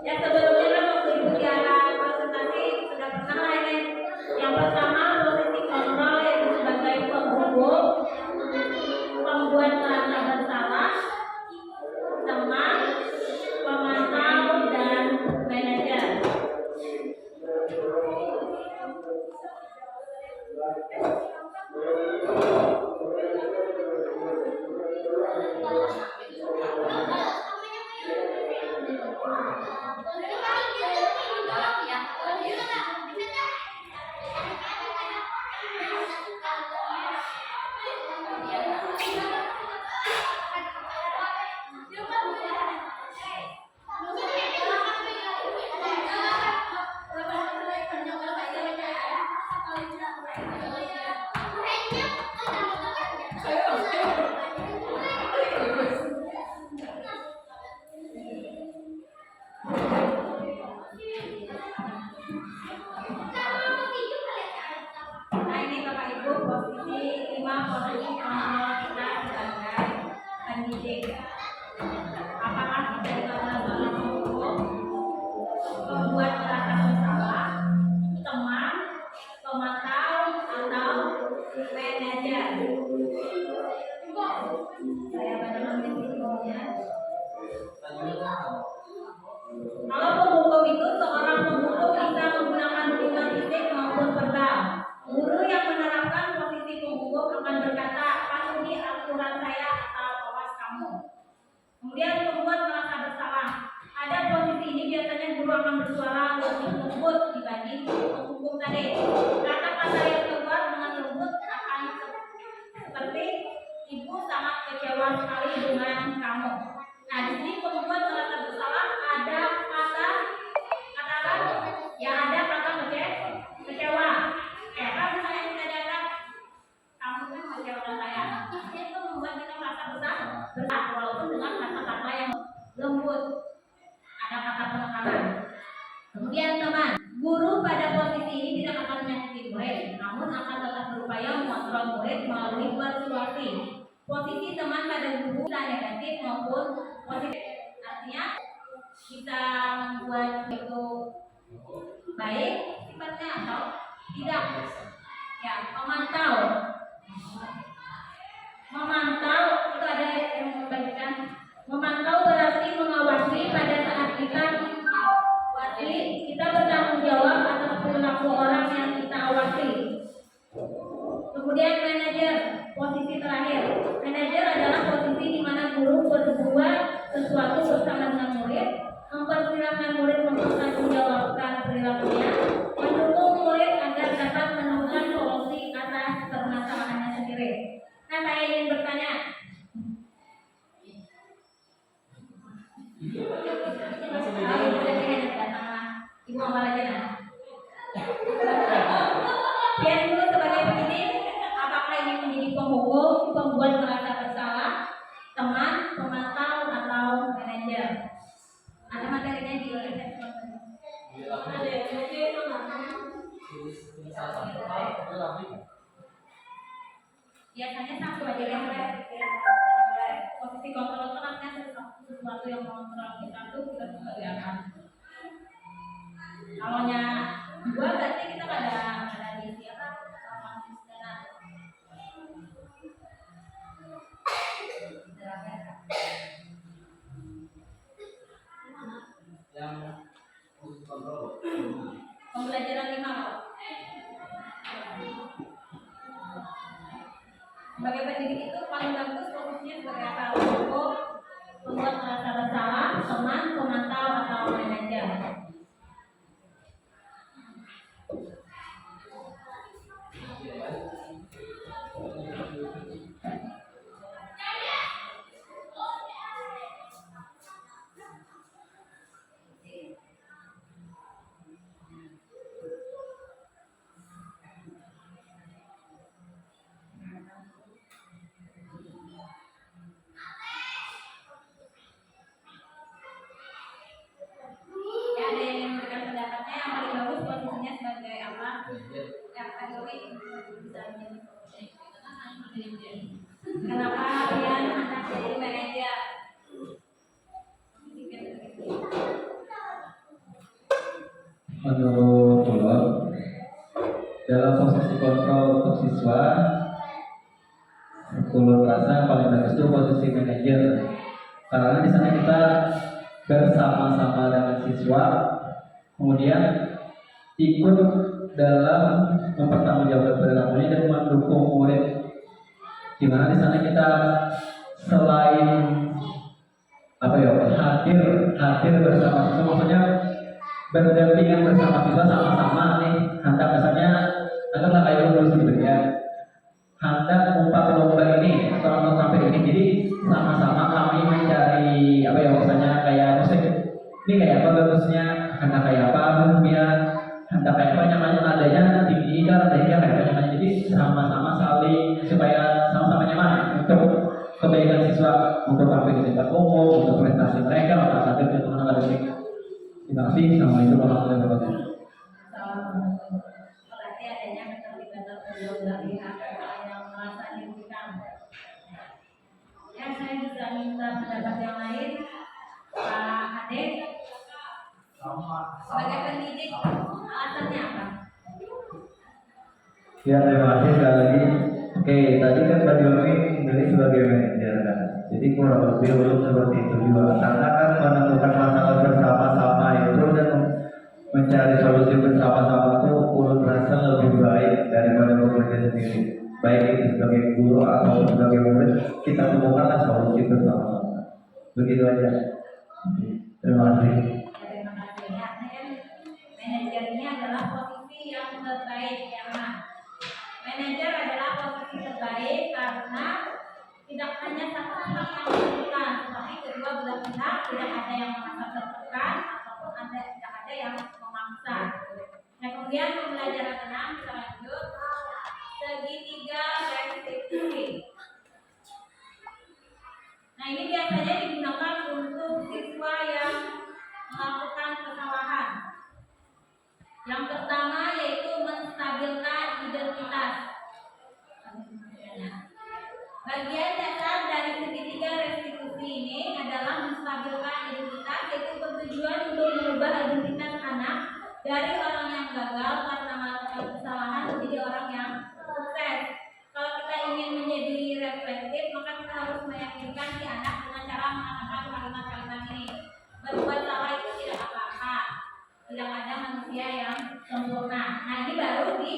Ya, sebelumnya kan waktu Ibu tiara presentasi sudah pernah lah ini. Yang pertama posisi kontrol yaitu sebagai penghukum, pembuat merasa bersalah, teman, pemantau dan manajer. Kalau penghukum itu seorang penghukum bisa menggunakan hukuman fisik maupun verbal. Guru yang menerapkan posisi penghukum akan berkata, patuhi aturan saya atau awas kamu. Kemudian pembuat merasa bersalah. Pada posisi ini biasanya guru akan bersuara lebih lembut dibanding penghukum tadi. Kata-kata yang keluar dengan lembut akan seperti ibu sangat kecewa sekali dengan kamu. Nah, di sini pembuat merasa bersalah ada kata kecewa. Kalau misalnya kita datang, kamu kan mengecewakan saya. Itu membuat kita merasa bersalah, walaupun dengan kata-kata yang lembut. Ada kata penekanan. Kemudian teman, guru pada posisi ini tidak akan menyakiti murid, namun akan tetap berupaya mengontrol murid melalui persuasi. Posisi teman pada guru bisa negatif maupun positif. Artinya bisa membuat itu baik sifatnya atau tidak. Ya, memantau itu ada yang membagikan. Memantau berarti mengawasi. Pada saat kita awasi, kita bertanggung jawab atas perilaku orang yang kita awasi. Kemudian manajer, posisi terakhir. Manajer adalah posisi di mana guru berbuat sesuatu bersama dengan murid, mempersilahkan murid mempertanggungjawabkan perilakunya, mendukung murid agar dapat menemukan solusi atas permasalahannya sendiri. Nah, saya ingin bertanya, Ibu Amal aja nah. Biar dulu sebagai pendidik, apakah ini menjadi penghukum, pembuat merasa bersalah, teman, pemantau, atau manajer? Ada materinya di biasanya satu aja yang posisi kontrol itu artinya sesuatu yang mengontrol kita tuh kita sebagai apa? Kalau nya dua berarti kita ada di siapa? Yang kontrol. Pembelajaran 5 Pak. Sebagai pendidik itu paling bagus fokusnya sebagai apa? Untuk membuat merasa bersalah, teman, pemantau, atau manajer. Ya, ada yang memberikan pendapatnya yang paling bagus posisinya sebagai apa? Yang tadi bisa menjadi. Kenapa kalian anak jadi manajer? Menurut Ulur, dalam posisi kontrol untuk siswa, Ulur rasa paling bagus itu posisi manajer, karena di sana kita bersama-sama dengan siswa, kemudian ikut dalam mempertanggungjawabkan perilakunya dan mendukung murid. Di mana di sana kita selain hadir bersama siswa, maksudnya berdampingan bersama siswa sama-sama nih. Hendak misalnya anggaplah kayak lulus gitu ya, hendak umpak lomba ini atau sampai ini, jadi sama-sama kami mencari misalnya kayak musik ini kayak apa bagusnya, hendak kayak apa ya, hendak kayak apa nyamannya adanya tinggi kan adanya kayak apa nyamannya, jadi sama-sama saling supaya sama-sama nyaman untuk kebaikan siswa, untuk sampai ke tingkat umum, untuk prestasi mereka atau satu teman akademik. Terima kasih. Assalamualaikum warahmatullahi wabarakatuh. Berarti adanya keterlibatan beliau dari pihak yang merasa dirugikan. Ya, saya bisa minta pendapat yang lain. Pak Ade, sebagai pendidik, alasannya apa? Ya, terima kasih sekali lagi. Oke, tadi kan Mbak Diomi memilih sebagai manajer kan. Jadi kurang lebih untuk seperti itu juga. Karena kan menemukan masalah bersama-sama itu dan mencari solusi bersama-sama itu urut rasa lebih baik daripada bekerja sendiri. Baik itu sebagai guru atau sebagai murid, kita temukanlah solusi bersama-sama. Begitu aja. Terima kasih. Terima kasih. Ya, manajer ini adalah posisi yang terbaik ya, Mas. Manajer adalah posisi terbaik karena tidak hanya satu pihak yang menentukan, tetapi kedua belah pihak tidak ada yang merasa tertekan ataupun tidak ada yang memaksa. Nah, kemudian pembelajaran 6 kita lanjut. Segitiga restitusi. Nah, ini biasanya digunakan untuk siswa yang melakukan kesalahan. Yang pertama yaitu menstabilkan identitas. Bagian dasar dari segitiga restitusi ini adalah menstabilkan identitas, yaitu bertujuan untuk mengubah identitas anak dari orang yang gagal karena melakukan kesalahan menjadi orang yang sukses. Kalau kita ingin menjadi reflektif, maka kita harus meyakinkan si anak dengan cara mengatakan kalimat-kalimat ini. Berbuat salah itu tidak apa-apa. Tidak ada manusia yang sempurna. Nah, ini baru di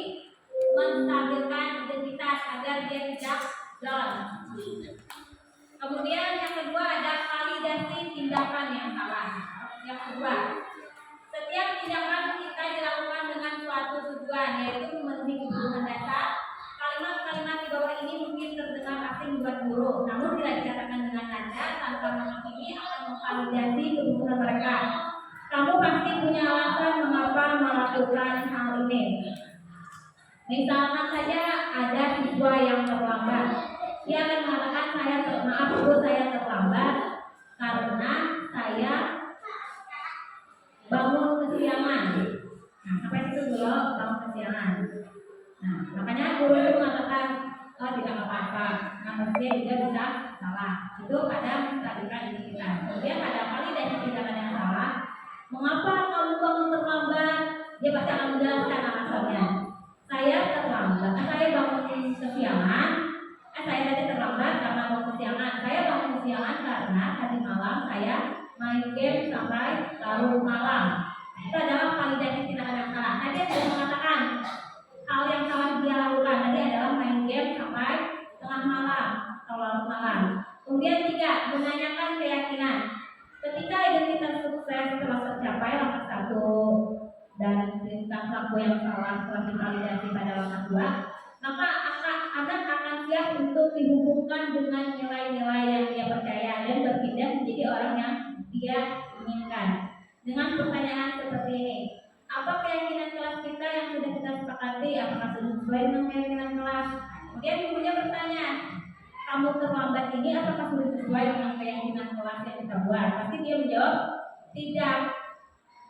menstabilkan identitas agar dia tidak down. Kemudian yang kedua ada validasi tindakan yang salah. Yang kedua, setiap tindakan kita dilakukan dengan suatu tujuan, yaitu memenuhi kebutuhan dasar. Kalimat-kalimat di bawah ini mungkin terdengar asing buat guru, namun bila dikatakan dengan nada tanpa menghakimi akan memvalidasi kebutuhan mereka. Kamu pasti punya alasan mengapa melakukan hal ini. Misalkan saja ada siswa yang terlambat, dia akan mengatakan maaf guru, saya terlambat karena saya bangun kesiangan. Nah, sampai situ dulu, bangun kesiangan. Nah, makanya guru itu mengatakan, oh tidak apa-apa, manusia juga bisa salah. Itu ada menstabilkan identitas. Kemudian ada validasi tindakan yang salah. Mengapa kamu bangun terlambat? Dia pasti akan menjelaskan alasannya. Saya terlambat, saya bangun kesiangan. Saya tadi terlambat karena bangun kesiangan. Saya bangun kesiangan karena tadi malam saya main game sampai larut malam. Itu adalah validasi tindakan yang salah. Nah, dia sudah mengatakan hal yang salah dia lakukan tadi adalah main game sampai tengah malam atau larut malam. Kemudian 3, menanyakan keyakinan. Ketika identitas sukses telah tercapai langkah 1 dan tentang pelaku yang salah telah divalidasi pada langkah 2, maka anak akan siap untuk dihubungkan dengan nilai-nilai yang dia percaya dan berpindah menjadi orang yang dia inginkan. Dengan pertanyaan seperti ini, apa keyakinan kelas kita yang sudah kita sepakati? Apakah sudah sesuai dengan keyakinan kelas? Kemudian gurunya bertanya, kamu terlambat ini apakah sudah sesuai dengan keyakinan kelas yang kita buat? Pasti dia menjawab, tidak.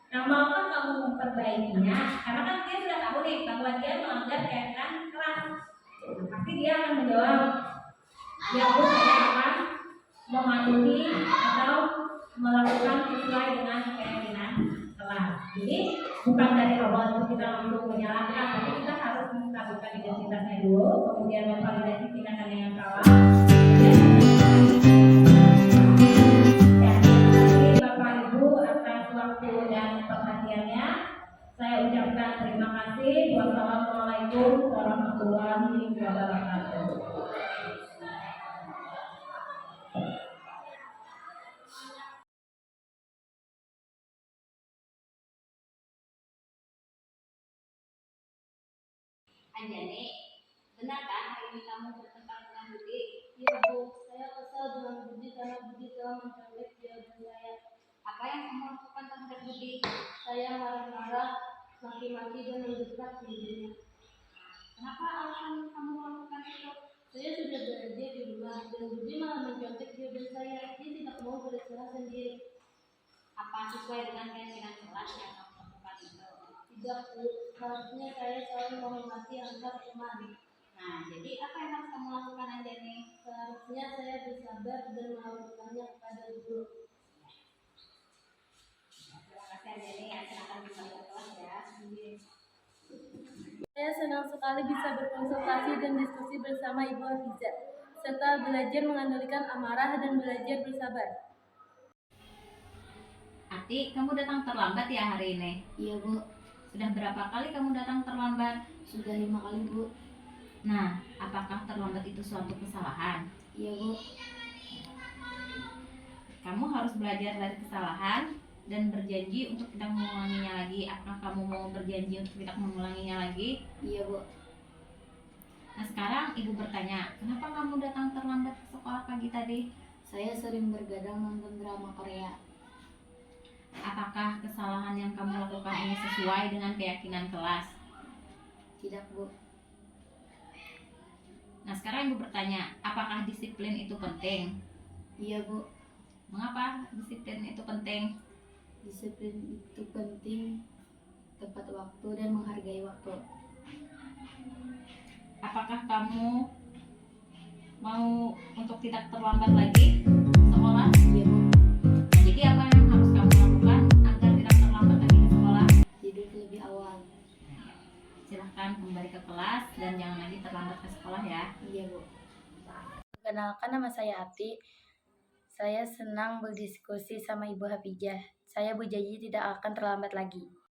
Nah, maukah kamu memperbaikinya? Karena kan dia sudah tahu nih bahwa dia melanggar keyakinan kelas. Pasti dia akan menjawab, ya Bu, saya akan mematuhi atau melakukan sesuai dengan keyakinan kelas. Jadi bukan dari awal itu kita langsung menyalahkan, tapi kita harus menstabilkan identitasnya dulu, kemudian memvalidasi tindakan yang salah. Bapak Ibu atas waktu dan perhatiannya. Saya ucapkan terima kasih. Wassalamualaikum warahmatullahi wabarakatuh. Anjani, benarkah hari ini kamu bertengkar dengan Budi? Iya Bu, saya kesal dengan Budi karena Budi telah mencabut jawaban saya. Apa yang kamu lakukan terhadap Budi? Saya marah-marah, maki-maki dan mendesak dirinya. Kenapa alasan kamu melakukan itu? Saya sudah belajar di rumah dan Budi malah mencontek jawaban saya. Dia tidak mau beristirahat sendiri. Apa sesuai dengan keyakinan kelas yang kamu lakukan itu? Tidak Bu, seharusnya saya selalu menghormati antar teman. Nah, jadi apa yang harus kamu lakukan Anjani? Seharusnya saya bersabar dan melakukannya kepada guru. Terima kasih Anjani, ya silakan bisa berkelas ya. Saya senang sekali bisa berkonsultasi dan diskusi bersama Ibu Hafiza. serta belajar mengendalikan amarah dan belajar bersabar. Ati, kamu datang terlambat ya hari ini? Iya Bu, Sudah berapa kali kamu datang terlambat? sudah 5 kali Bu. Nah, apakah terlambat itu suatu kesalahan? Iya Bu. Kamu harus belajar dari kesalahan dan berjanji untuk tidak mengulanginya lagi. Apakah kamu mau berjanji untuk tidak mengulanginya lagi? Iya Bu. Nah, sekarang ibu bertanya, kenapa kamu datang terlambat ke sekolah pagi tadi? Saya sering bergadang nonton drama Korea. Apakah kesalahan yang kamu lakukan ini sesuai dengan keyakinan kelas? Tidak Bu. Nah, sekarang ibu bertanya, apakah disiplin itu penting? Iya Bu. Mengapa disiplin itu penting? Disiplin itu penting, tepat waktu dan menghargai waktu. Apakah kamu mau untuk tidak terlambat lagi sekolah? Iya Bu. Nah, jadi apa yang harus kamu lakukan agar tidak terlambat lagi ke sekolah? Tidur lebih awal. Silahkan kembali ke kelas dan jangan lagi terlambat ke sekolah ya. Iya Bu. Perkenalkan, nama saya Ati. Saya senang berdiskusi sama Ibu Hafijah. Saya berjanji tidak akan terlambat lagi.